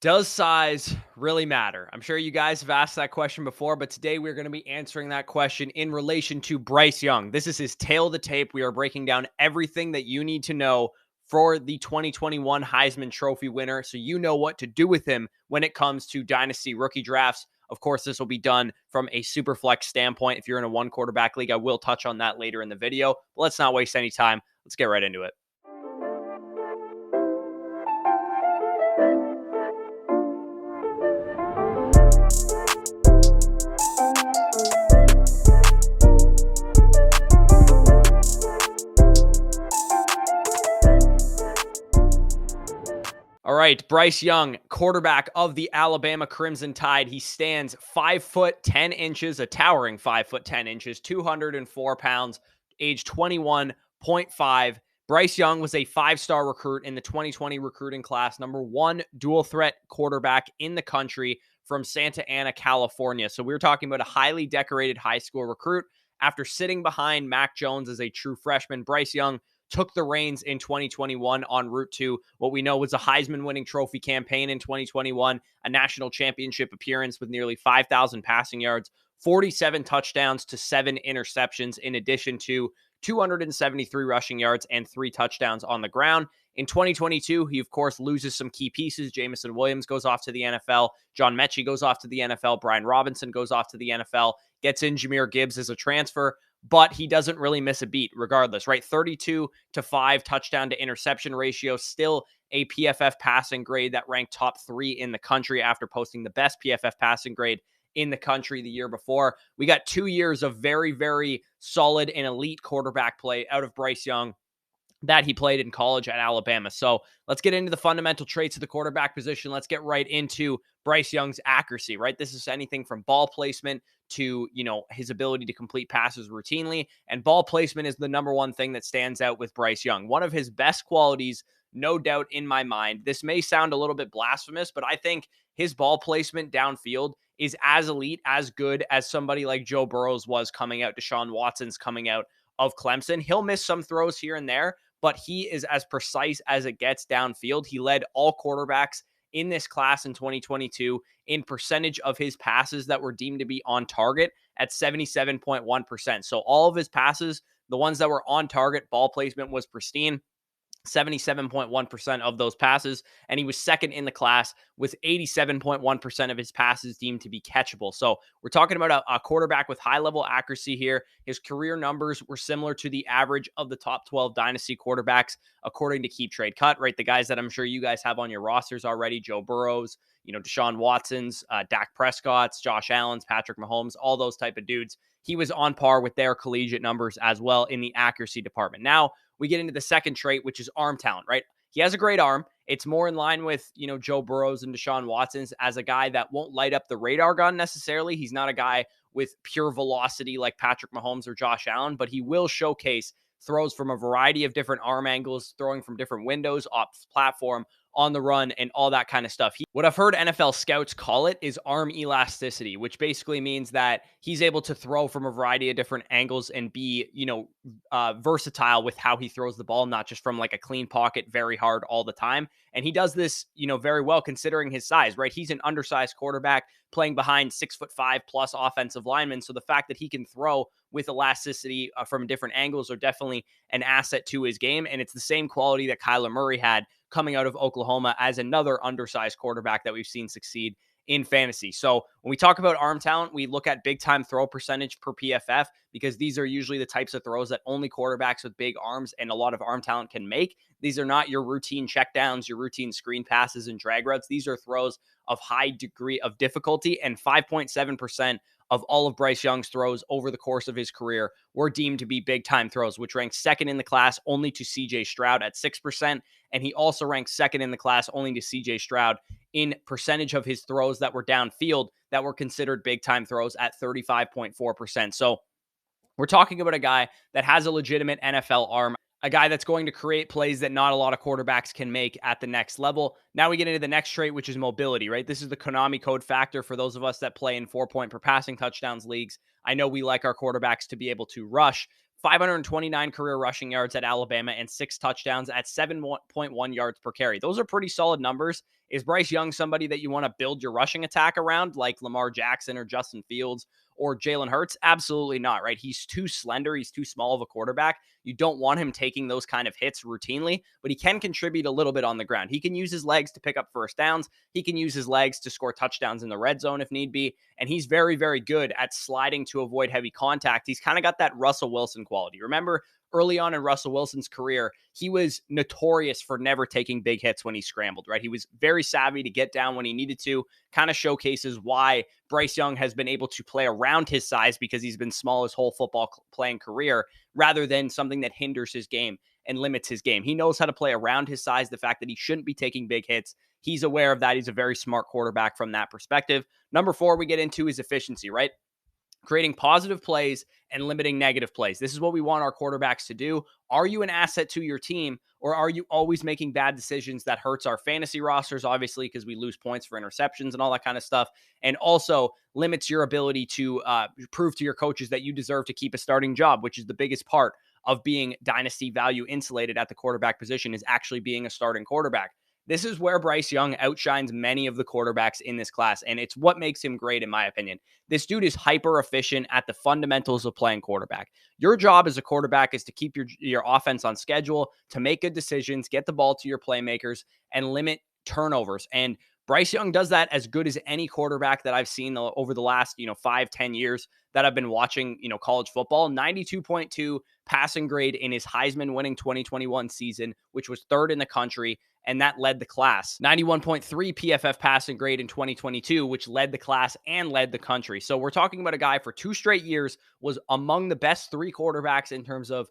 Does size really matter? I'm sure you guys have asked that question before, but today we're going to be answering that question in relation to Bryce Young. This is his tail of the tape. We are breaking down everything that you need to know for the 2021 Heisman Trophy winner, so you know what to do with him when it comes to Dynasty rookie drafts. Of course, this will be done from a superflex standpoint. If you're in a one quarterback league, I will touch on that later in the video. But let's not waste any time. Let's get right into it. All right, Bryce Young, quarterback of the Alabama Crimson Tide. He stands 5'10", a towering 5'10", 204 pounds, age 21.5. Bryce Young was a five-star recruit in the 2020 recruiting class, number one dual threat quarterback in the country from Santa Ana, California. So we're talking about a highly decorated high school recruit. After sitting behind Mac Jones as a true freshman, Bryce Young took the reins in 2021 en route to what we know was a Heisman winning trophy campaign in 2021, a national championship appearance with nearly 5,000 passing yards, 47 touchdowns to 7 interceptions, in addition to 273 rushing yards and 3 touchdowns on the ground. In 2022, he, of course, loses some key pieces. Jamison Williams goes off to the NFL. John Mechie goes off to the NFL. Brian Robinson goes off to the NFL. Gets in Jahmyr Gibbs as a transfer, but he doesn't really miss a beat regardless, right? 32-5 touchdown to interception ratio, still a PFF passing grade that ranked top 3 in the country after posting the best PFF passing grade in the country the year before. We got 2 years of very, very solid and elite quarterback play out of Bryce Young that he played in college at Alabama. So let's get into the fundamental traits of the quarterback position. Let's get right into Bryce Young's accuracy, right? This is anything from ball placement to, his ability to complete passes routinely. And ball placement is the number one thing that stands out with Bryce Young. One of his best qualities, no doubt in my mind. This may sound a little bit blasphemous, but I think his ball placement downfield is as elite, as good as somebody like Joe Burrow's was coming out, Deshaun Watson's coming out of Clemson. He'll miss some throws here and there, but he is as precise as it gets downfield. He led all quarterbacks in this class in 2022 in percentage of his passes that were deemed to be on target at 77.1%. So all of his passes, the ones that were on target, ball placement was pristine. 77.1% of those passes, and he was second in the class with 87.1% of his passes deemed to be catchable. So we're talking about a quarterback with high-level accuracy here. His career numbers were similar to the average of the top 12 dynasty quarterbacks, according to Keep Trade Cut, right? The guys that I'm sure you guys have on your rosters already, Joe Burrows, Deshaun Watson's, Dak Prescott's, Josh Allen's, Patrick Mahomes, all those type of dudes. He was on par with their collegiate numbers as well in the accuracy department. Now, we get into the second trait, which is arm talent, right? He has a great arm. It's more in line with, Joe Burrow's and Deshaun Watson's as a guy that won't light up the radar gun necessarily. He's not a guy with pure velocity like Patrick Mahomes or Josh Allen, but he will showcase throws from a variety of different arm angles, throwing from different windows, off platform, on the run, and all that kind of stuff. What I've heard NFL scouts call it is arm elasticity, which basically means that he's able to throw from a variety of different angles and be, versatile with how he throws the ball, not just from like a clean pocket, very hard all the time. And he does this, very well considering his size, right? He's an undersized quarterback playing behind 6'5" plus offensive linemen. So the fact that he can throw with elasticity from different angles are definitely an asset to his game. And it's the same quality that Kyler Murray had coming out of Oklahoma as another undersized quarterback that we've seen succeed in fantasy. So when we talk about arm talent, we look at big time throw percentage per PFF because these are usually the types of throws that only quarterbacks with big arms and a lot of arm talent can make. These are not your routine checkdowns, your routine screen passes and drag routes. These are throws of high degree of difficulty, and 5.7% of all of Bryce Young's throws over the course of his career were deemed to be big-time throws, which ranks second in the class only to C.J. Stroud at 6%, and he also ranks second in the class only to C.J. Stroud in percentage of his throws that were downfield that were considered big-time throws at 35.4%. So we're talking about a guy that has a legitimate NFL arm, a guy that's going to create plays that not a lot of quarterbacks can make at the next level. Now we get into the next trait, which is mobility, right? This is the Konami code factor for those of us that play in 4-point per passing touchdowns leagues. I know we like our quarterbacks to be able to rush. 529 career rushing yards at Alabama and 6 touchdowns at 7.1 yards per carry. Those are pretty solid numbers Is Bryce Young somebody that you want to build your rushing attack around, like Lamar Jackson or Justin Fields or Jalen Hurts? Absolutely not, right? He's too slender. He's too small of a quarterback. You don't want him taking those kind of hits routinely, but he can contribute a little bit on the ground. He can use his legs to pick up first downs. He can use his legs to score touchdowns in the red zone if need be. And he's very, very good at sliding to avoid heavy contact. He's kind of got that Russell Wilson quality. Remember, early on in Russell Wilson's career, he was notorious for never taking big hits when he scrambled, right? He was very savvy to get down when he needed to, kind of showcases why Bryce Young has been able to play around his size because he's been small his whole football playing career rather than something that hinders his game and limits his game. He knows how to play around his size, the fact that he shouldn't be taking big hits. He's aware of that. He's a very smart quarterback from that perspective. Number 4 we get into is efficiency, right? Creating positive plays and limiting negative plays. This is what we want our quarterbacks to do. Are you an asset to your team, or are you always making bad decisions that hurts our fantasy rosters, obviously, because we lose points for interceptions and all that kind of stuff, and also limits your ability to prove to your coaches that you deserve to keep a starting job, which is the biggest part of being dynasty value insulated at the quarterback position, is actually being a starting quarterback. This is where Bryce Young outshines many of the quarterbacks in this class, and it's what makes him great, in my opinion. This dude is hyper efficient at the fundamentals of playing quarterback. Your job as a quarterback is to keep your offense on schedule, to make good decisions, get the ball to your playmakers, and limit turnovers. And Bryce Young does that as good as any quarterback that I've seen over the last 5-10 years that I've been watching college football. 92.2 passing grade in his Heisman winning 2021 season, which was 3rd in the country, and that led the class. 91.3 PFF passing grade in 2022, which led the class and led the country. So we're talking about a guy for 2 straight years was among the best 3 quarterbacks in terms of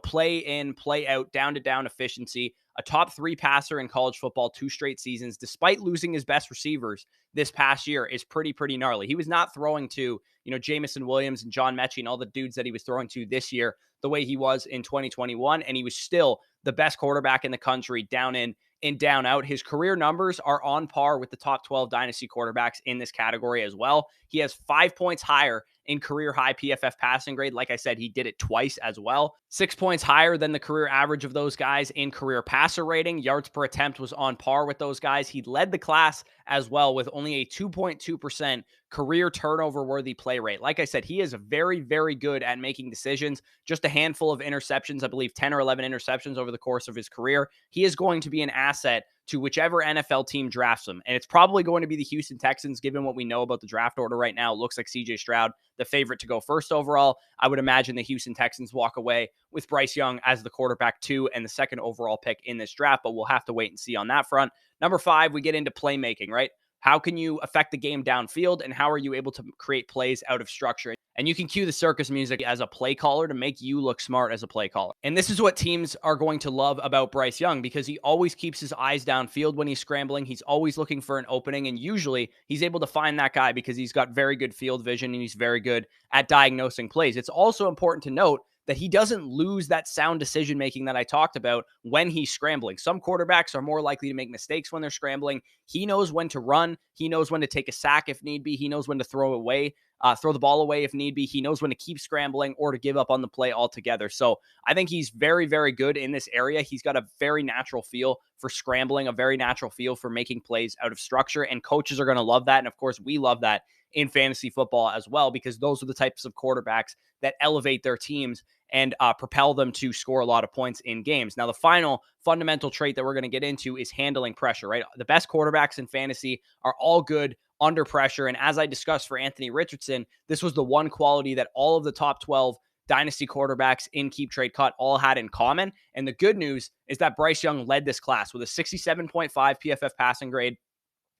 play in, play out, down to down efficiency, a top 3 passer in college football 2 straight seasons, despite losing his best receivers this past year, is pretty gnarly. He was not throwing to, Jamison Williams and John Mechie and all the dudes that he was throwing to this year the way he was in 2021. And he was still the best quarterback in the country down in down out. His career numbers are on par with the top 12 dynasty quarterbacks in this category as well. He has 5 points higher in career high PFF passing grade. Like I said, he did it twice as well. 6 points higher than the career average of those guys in career passer rating. Yards per attempt was on par with those guys. He led the class as well with only a 2.2% career turnover worthy play rate. Like I said, he is very, very good at making decisions. Just a handful of interceptions, I believe 10 or 11 interceptions over the course of his career. He is going to be an asset to whichever NFL team drafts him. And it's probably going to be the Houston Texans, given what we know about the draft order right now. It looks like CJ Stroud, the favorite to go first overall. I would imagine the Houston Texans walk away with Bryce Young as the quarterback 2 and the 2nd overall pick in this draft, but we'll have to wait and see on that front. Number 5, we get into playmaking, right? How can you affect the game downfield, and how are you able to create plays out of structure? And you can cue the circus music as a play caller to make you look smart as a play caller. And this is what teams are going to love about Bryce Young, because he always keeps his eyes downfield when he's scrambling. He's always looking for an opening, and usually he's able to find that guy because he's got very good field vision and he's very good at diagnosing plays. It's also important to note that he doesn't lose that sound decision-making that I talked about when he's scrambling. Some quarterbacks are more likely to make mistakes when they're scrambling. He knows when to run. He knows when to take a sack if need be. He knows when to throw the ball away if need be. He knows when to keep scrambling or to give up on the play altogether. So I think he's very, very good in this area. He's got a very natural feel for scrambling, a very natural feel for making plays out of structure, and coaches are going to love that. And of course, we love that in fantasy football as well, because those are the types of quarterbacks that elevate their teams and propel them to score a lot of points in games. Now, the final fundamental trait that we're going to get into is handling pressure, right? The best quarterbacks in fantasy are all good under pressure. And as I discussed for Anthony Richardson, this was the one quality that all of the top 12 dynasty quarterbacks in Keep Trade Cut all had in common. And the good news is that Bryce Young led this class with a 67.5 PFF passing grade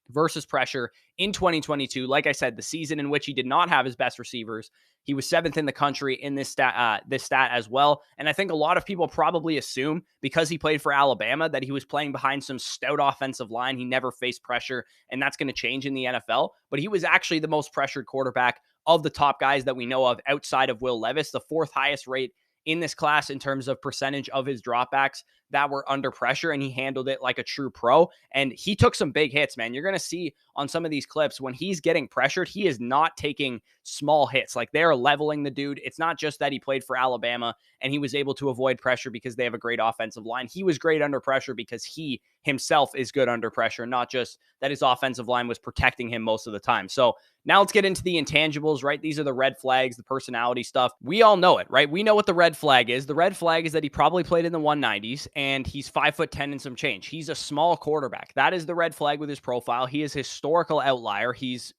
versus pressure in 2022. Like I said, the season in which he did not have his best receivers, he was 7th in the country in this stat as well. And I think a lot of people probably assume because he played for Alabama that he was playing behind some stout offensive line. He never faced pressure, and that's going to change in the NFL. But he was actually the most pressured quarterback of the top guys that we know of outside of Will Levis, the 4th highest rate in this class in terms of percentage of his dropbacks that were under pressure, and he handled it like a true pro. And he took some big hits, man. You're going to see on some of these clips when he's getting pressured, he is not taking small hits. Like, they're leveling the dude. It's not just that he played for Alabama and he was able to avoid pressure because they have a great offensive line. He was great under pressure because he himself is good under pressure, not just that his offensive line was protecting him most of the time. So now let's get into the intangibles, right? These are the red flags, the personality stuff. We all know it, right? We know what the red flag is. The red flag is that he probably played in the 190s and he's 5'10" and some change. He's a small quarterback. That is the red flag with his profile. He is a historical outlier. He's,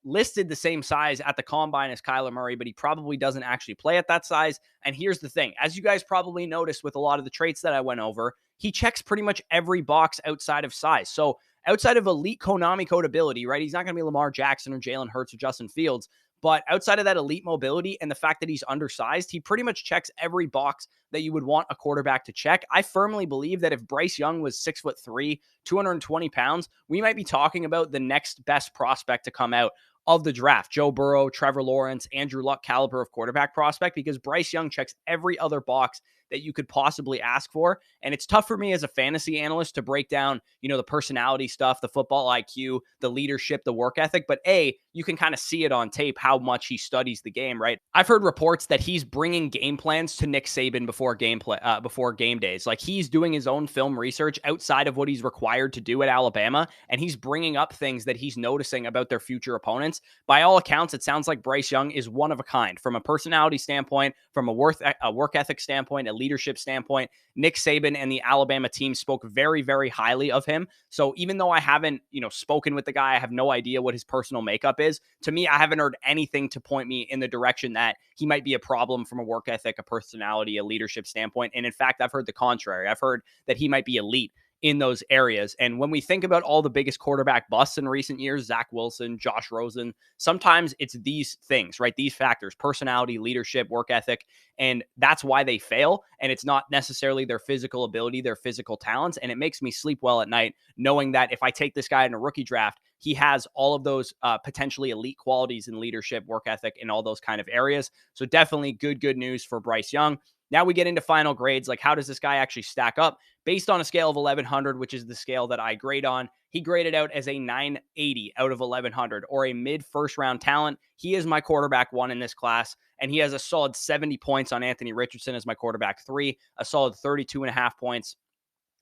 listed the same size at the combine as Kyler Murray, but he probably doesn't actually play at that size. And here's the thing, as you guys probably noticed with a lot of the traits that I went over, he checks pretty much every box outside of size. So outside of elite Konami code ability, right? He's not going to be Lamar Jackson or Jalen Hurts or Justin Fields. But outside of that elite mobility and the fact that he's undersized, he pretty much checks every box that you would want a quarterback to check. I firmly believe that if Bryce Young was 6'3", 220 pounds, we might be talking about the next best prospect to come out of the draft. Joe Burrow, Trevor Lawrence, Andrew Luck caliber of quarterback prospect, because Bryce Young checks every other box that you could possibly ask for. And it's tough for me as a fantasy analyst to break down, the personality stuff, the football IQ, the leadership, the work ethic. But you can kind of see it on tape how much he studies the game, right? I've heard reports that he's bringing game plans to Nick Saban before game days. Like, he's doing his own film research outside of what he's required to do at Alabama, and he's bringing up things that he's noticing about their future opponents. By all accounts, it sounds like Bryce Young is one of a kind from a personality standpoint, from a work ethic standpoint, a leadership standpoint. Nick Saban and the Alabama team spoke very, very highly of him. So even though I haven't, spoken with the guy, I have no idea what his personal makeup is. To me, I haven't heard anything to point me in the direction that he might be a problem from a work ethic, a personality, a leadership standpoint. And in fact, I've heard the contrary. I've heard that he might be elite in those areas. And when we think about all the biggest quarterback busts in recent years, Zach Wilson, Josh Rosen, sometimes it's these things, right? These factors: personality, leadership, work ethic. And that's why they fail. And it's not necessarily their physical ability, their physical talents. And it makes me sleep well at night knowing that if I take this guy in a rookie draft, he has all of those potentially elite qualities in leadership, work ethic, and all those kind of areas. So definitely good news for Bryce Young. Now we get into final grades. Like, how does this guy actually stack up? Based on a scale of 1100, which is the scale that I grade on, he graded out as a 980 out of 1100, or a mid first round talent. He is my quarterback 1 in this class, and he has a solid 70 points on Anthony Richardson as my quarterback 3, a solid 32.5 points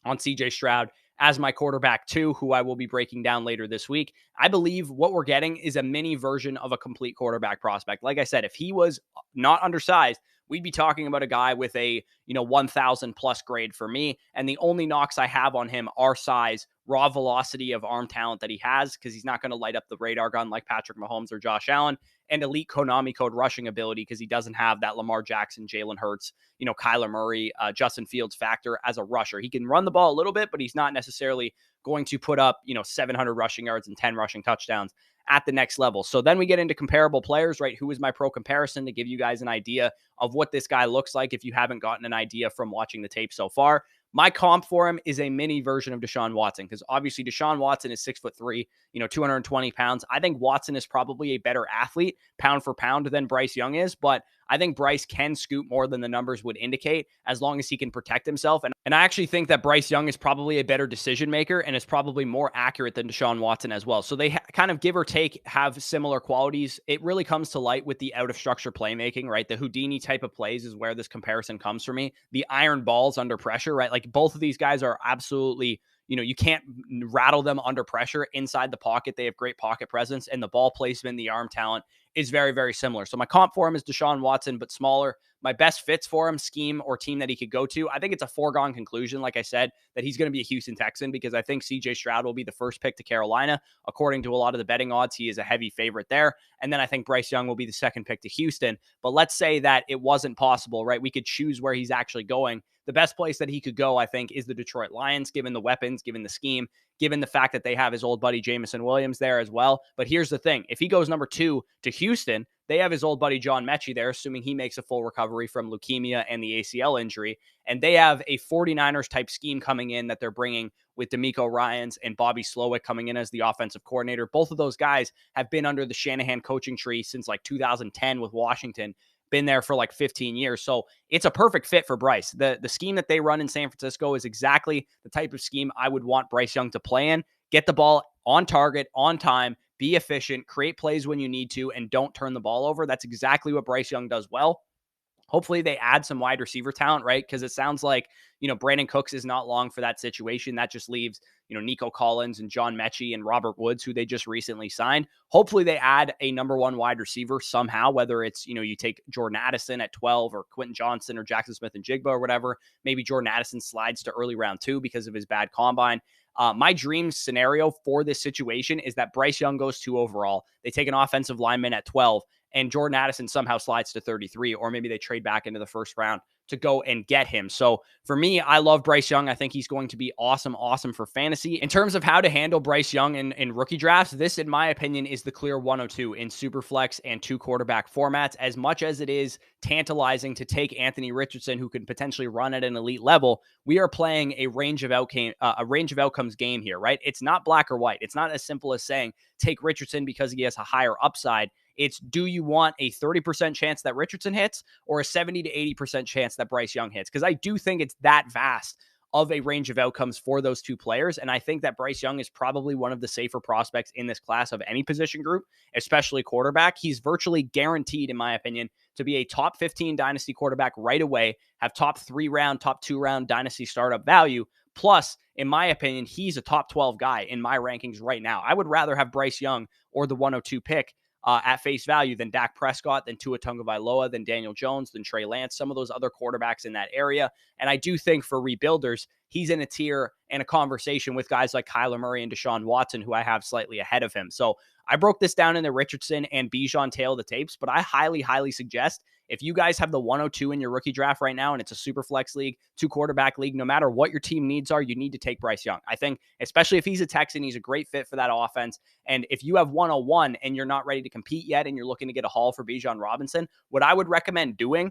on CJ Stroud as my quarterback 2, who I will be breaking down later this week. I believe what we're getting is a mini version of a complete quarterback prospect. Like I said, if he was not undersized, we'd be talking about a guy with a 1,000 plus grade for me. And the only knocks I have on him are size, raw velocity of arm talent that he has, because he's not going to light up the radar gun like Patrick Mahomes or Josh Allen, and elite Konami code rushing ability, because he doesn't have that Lamar Jackson, Jalen Hurts, Kyler Murray, Justin Fields factor as a rusher. He can run the ball a little bit, but he's not necessarily going to put up, 700 rushing yards and 10 rushing touchdowns at the next level. So then we get into comparable players, right? Who is my pro comparison, to give you guys an idea of what this guy looks like if you haven't gotten an idea from watching the tape so far. My comp for him is a mini version of Deshaun Watson, because obviously Deshaun Watson is 6'3", 220 pounds. I think Watson is probably a better athlete pound for pound than Bryce Young is, but I think Bryce can scoot more than the numbers would indicate as long as he can protect himself. And I actually think that Bryce Young is probably a better decision maker and is probably more accurate than Deshaun Watson as well. So they kind of, give or take, have similar qualities. It really comes to light with the out of structure playmaking, right? The Houdini type of plays is where this comparison comes for me. The iron balls under pressure, right? Like, both of these guys are absolutely, you can't rattle them under pressure inside the pocket. They have great pocket presence, and the ball placement, the arm talent is very, very similar. So my comp for him is Deshaun Watson, but smaller. My best fits for him, scheme or team that he could go to, I think it's a foregone conclusion, like I said, that he's going to be a Houston Texan, because I think CJ Stroud will be the first pick to Carolina. According to a lot of the betting odds, he is a heavy favorite there. And then I think Bryce Young will be the second pick to Houston. But let's say that it wasn't possible, right? We could choose where he's actually going. The best place that he could go, I think, is the Detroit Lions, given the weapons, given the scheme, given the fact that they have his old buddy Jameson Williams there as well. But here's the thing. If he goes number 2 to Houston, they have his old buddy John Mechie there, assuming he makes a full recovery from leukemia and the ACL injury. And they have a 49ers type scheme coming in that they're bringing with D'Amico Ryans and Bobby Slowick coming in as the offensive coordinator. Both of those guys have been under the Shanahan coaching tree since like 2010 with Washington. been there for like 15 years. So it's a perfect fit for Bryce. The scheme that they run in San Francisco is exactly the type of scheme I would want Bryce Young to play in. Get the ball on target, on time, be efficient, create plays when you need to, and don't turn the ball over. That's exactly what Bryce Young does well. Hopefully they add some wide receiver talent, right? Because it sounds like, Brandon Cooks is not long for that situation. That just leaves, Nico Collins and John Mechie and Robert Woods, who they just recently signed. Hopefully they add a number one wide receiver somehow, whether it's, you take Jordan Addison at 12 or Quentin Johnson or Jackson Smith and Jigba or whatever. Maybe Jordan Addison slides to early round 2 because of his bad combine. My dream scenario for this situation is that Bryce Young goes 2 overall. They take an offensive lineman at 12 and Jordan Addison somehow slides to 33, or maybe they trade back into the first round to go and get him. So for me, I love Bryce Young. I think he's going to be awesome for fantasy. In terms of how to handle Bryce Young in rookie drafts, this, in my opinion, is the clear 102 in superflex and 2 quarterback formats. As much as it is tantalizing to take Anthony Richardson, who can potentially run at an elite level, we are playing a range of outcomes game here, right? It's not black or white. It's not as simple as saying take Richardson because he has a higher upside. It's, do you want a 30% chance that Richardson hits or a 70 to 80% chance that Bryce Young hits? Because I do think it's that vast of a range of outcomes for those 2 players. And I think that Bryce Young is probably one of the safer prospects in this class of any position group, especially quarterback. He's virtually guaranteed, in my opinion, to be a top 15 dynasty quarterback right away, have top 3-round, top 2-round dynasty startup value. Plus, in my opinion, he's a top 12 guy in my rankings right now. I would rather have Bryce Young or the 102 pick at face value than Dak Prescott, than Tua Tagovailoa, than Daniel Jones, than Trey Lance, some of those other quarterbacks in that area. And I do think for rebuilders, he's in a tier and a conversation with guys like Kyler Murray and Deshaun Watson, who I have slightly ahead of him. So I broke this down in the Richardson and Bijan tail of the tapes, but I highly suggest, if you guys have the 102 in your rookie draft right now and it's a super flex league, 2 quarterback league, no matter what your team needs are, you need to take Bryce Young. I think, especially if he's a Texan, he's a great fit for that offense. And if you have 101 and you're not ready to compete yet and you're looking to get a haul for Bijan Robinson, what I would recommend doing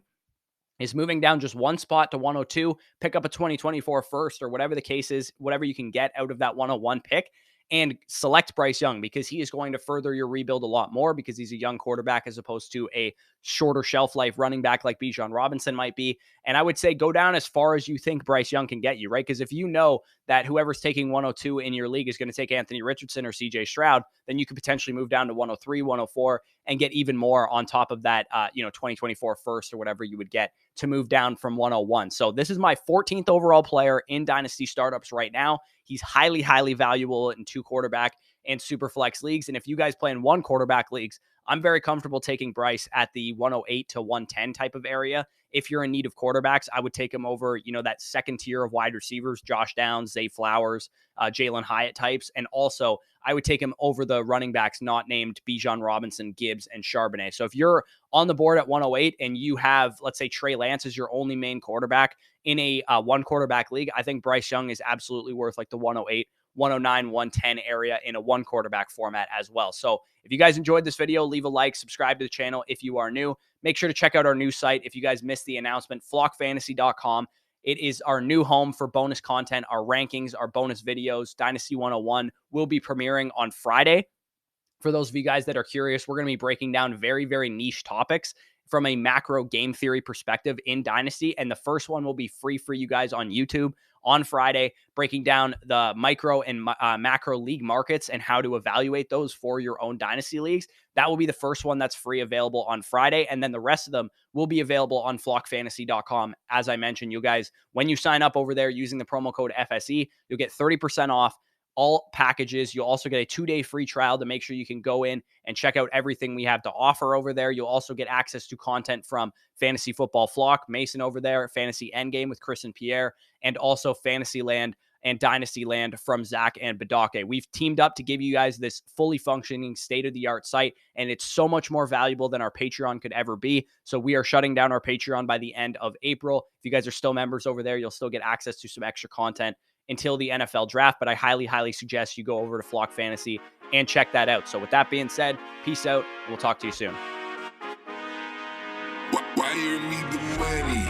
is moving down just 1 spot to 102, pick up a 2024 first or whatever the case is, whatever you can get out of that 101 pick, and select Bryce Young, because he is going to further your rebuild a lot more, because he's a young quarterback as opposed to a shorter shelf life running back like Bijan Robinson might be. And I would say go down as far as you think Bryce Young can get you, right? Because if you know that whoever's taking 102 in your league is going to take Anthony Richardson or CJ Stroud, then you could potentially move down to 103, 104, and get even more on top of that, 2024 first or whatever you would get to move down from 101. So this is my 14th overall player in Dynasty startups right now. He's highly valuable in 2 quarterback and super flex leagues. And if you guys play in 1 quarterback leagues, I'm very comfortable taking Bryce at the 108 to 110 type of area. If you're in need of quarterbacks, I would take him over, that second tier of wide receivers, Josh Downs, Zay Flowers, Jalen Hyatt types. And also, I would take him over the running backs not named Bijan Robinson, Gibbs, and Charbonnet. So if you're on the board at 108 and you have, let's say, Trey Lance as your only main quarterback in a 1 quarterback league, I think Bryce Young is absolutely worth like the 108, 109, 110 area in a 1 quarterback format as well. So if you guys enjoyed this video, leave a like, subscribe to the channel if you are new. Make sure to check out our new site. If you guys missed the announcement, flockfantasy.com. It is our new home for bonus content, our rankings, our bonus videos. Dynasty 101 will be premiering on Friday. For those of you guys that are curious, we're going to be breaking down very niche topics from a macro game theory perspective in Dynasty. And the first one will be free for you guys on YouTube on Friday, breaking down the micro and macro league markets and how to evaluate those for your own Dynasty leagues. That will be the first one that's free, available on Friday. And then the rest of them will be available on flockfantasy.com. As I mentioned, you guys, when you sign up over there using the promo code FSE, you'll get 30% off all packages. You'll also get a 2-day free trial to make sure you can go in and check out everything we have to offer over there. You'll also get access to content from Fantasy Football Flock, Mason over there, Fantasy Endgame with Chris and Pierre, and also Fantasyland and Dynastyland from Zach and Badake. We've teamed up to give you guys this fully functioning state-of-the-art site, and it's so much more valuable than our Patreon could ever be. So we are shutting down our Patreon by the end of April. If you guys are still members over there, you'll still get access to some extra content until the NFL draft, but I highly suggest you go over to Flock Fantasy and check that out. So with that being said, peace out, and we'll talk to you soon. Why you need the money?